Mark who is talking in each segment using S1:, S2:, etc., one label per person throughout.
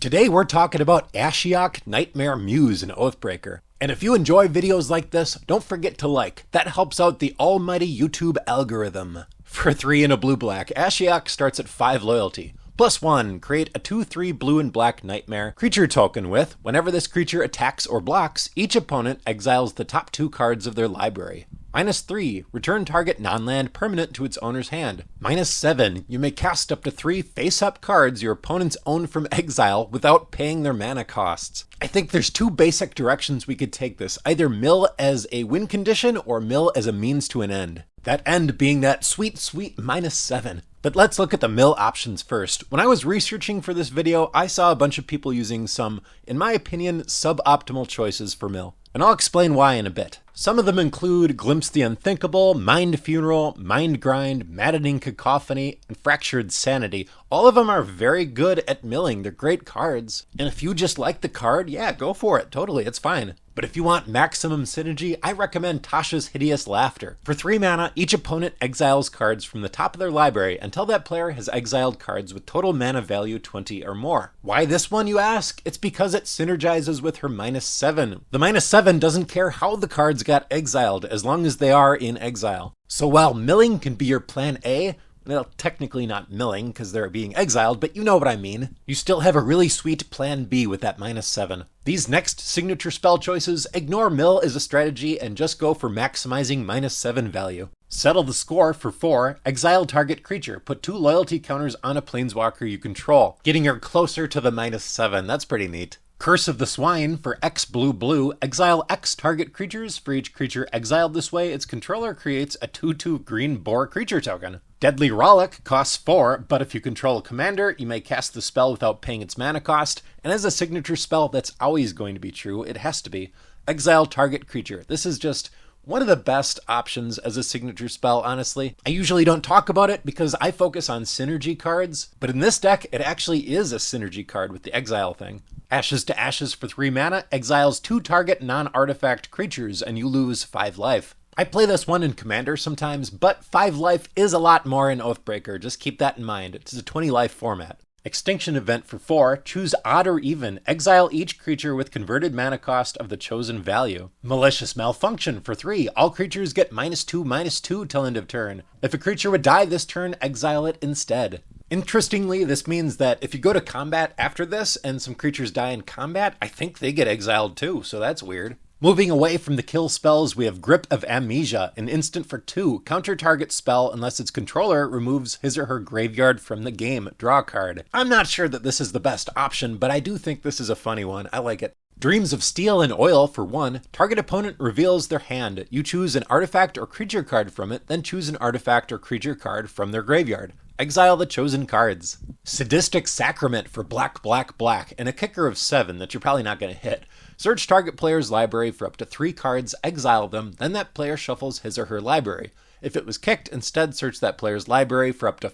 S1: Today we're talking about Ashiok, Nightmare, Muse, and Oathbreaker. And if you enjoy videos like this, don't forget to like. That helps out the almighty YouTube algorithm. For 3 and a blue-black, Ashiok starts at 5 loyalty. +1, create a 2/3 blue and black Nightmare creature token with, whenever this creature attacks or blocks, each opponent exiles the top 2 cards of their library. -3, return target non-land permanent to its owner's hand. -7, you may cast up to 3 face-up cards your opponents own from exile without paying their mana costs. I think there's 2 basic directions we could take this, either mill as a win condition or mill as a means to an end. That end being that sweet, sweet -7. But let's look at the mill options first. When I was researching for this video, I saw a bunch of people using some, in my opinion, suboptimal choices for mill. And I'll explain why in a bit. Some of them include Glimpse the Unthinkable, Mind Funeral, Mind Grind, Maddening Cacophony, and Fractured Sanity. All of them are very good at milling. They're great cards. And if you just like the card, yeah, go for it. Totally, it's fine. But if you want maximum synergy, I recommend Tasha's Hideous Laughter. For 3 mana, each opponent exiles cards from the top of their library until that player has exiled cards with total mana value 20 or more. Why this one, you ask? It's because it synergizes with her -7. The -7 doesn't care how the cards got exiled as long as they are in exile. So while milling can be your plan A, well, technically not milling because they're being exiled, but you know what I mean. You still have a really sweet plan B with that -7. These next signature spell choices, ignore mill as a strategy and just go for maximizing -7 value. Settle the score for 4, exile target creature, put 2 loyalty counters on a planeswalker you control, getting her closer to the -7, that's pretty neat. Curse of the Swine for X blue blue, exile X target creatures. For each creature exiled this way, its controller creates a 2/2 green boar creature token. Deadly Rollick costs 4, but if you control a commander, you may cast the spell without paying its mana cost, and as a signature spell, that's always going to be true, it has to be. Exile target creature. This is just one of the best options as a signature spell, honestly. I usually don't talk about it because I focus on synergy cards, but in this deck, it actually is a synergy card with the exile thing. Ashes to Ashes for 3 mana, exiles 2 target non-artifact creatures and you lose 5 life. I play this one in Commander sometimes, but 5 life is a lot more in Oathbreaker, just keep that in mind. It's a 20 life format. Extinction Event for 4, choose odd or even, exile each creature with converted mana cost of the chosen value. Malicious Malfunction for 3, all creatures get -2/-2 till end of turn. If a creature would die this turn, exile it instead. Interestingly, this means that if you go to combat after this and some creatures die in combat, I think they get exiled too, so that's weird. Moving away from the kill spells, we have Grip of Amnesia, an instant for 2, counter target spell unless its controller removes his or her graveyard from the game, draw a card. I'm not sure that this is the best option, but I do think this is a funny one, I like it. Dreams of Steel and Oil for 1, target opponent reveals their hand. You choose an artifact or creature card from it, then choose an artifact or creature card from their graveyard. Exile the chosen cards. Sadistic Sacrament for black, black, black, and a kicker of 7 that you're probably not going to hit. Search target player's library for up to 3 cards, exile them, then that player shuffles his or her library. If it was kicked, instead search that player's library for up to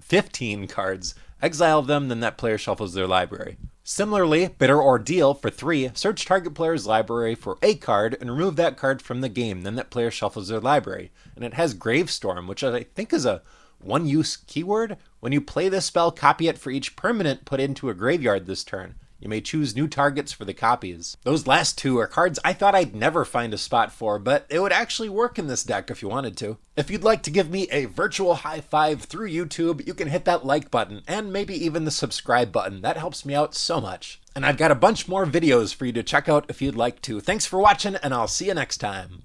S1: 15 cards, exile them, then that player shuffles their library. Similarly, Bitter Ordeal for 3, search target player's library for a card and remove that card from the game, then that player shuffles their library. And it has Gravestorm, which I think is a one-use keyword. When you play this spell, copy it for each permanent put into a graveyard this turn. You may choose new targets for the copies. Those last 2 are cards I thought I'd never find a spot for, but it would actually work in this deck if you wanted to. If you'd like to give me a virtual high five through YouTube, you can hit that like button and maybe even the subscribe button. That helps me out so much. And I've got a bunch more videos for you to check out if you'd like to. Thanks for watching, and I'll see you next time.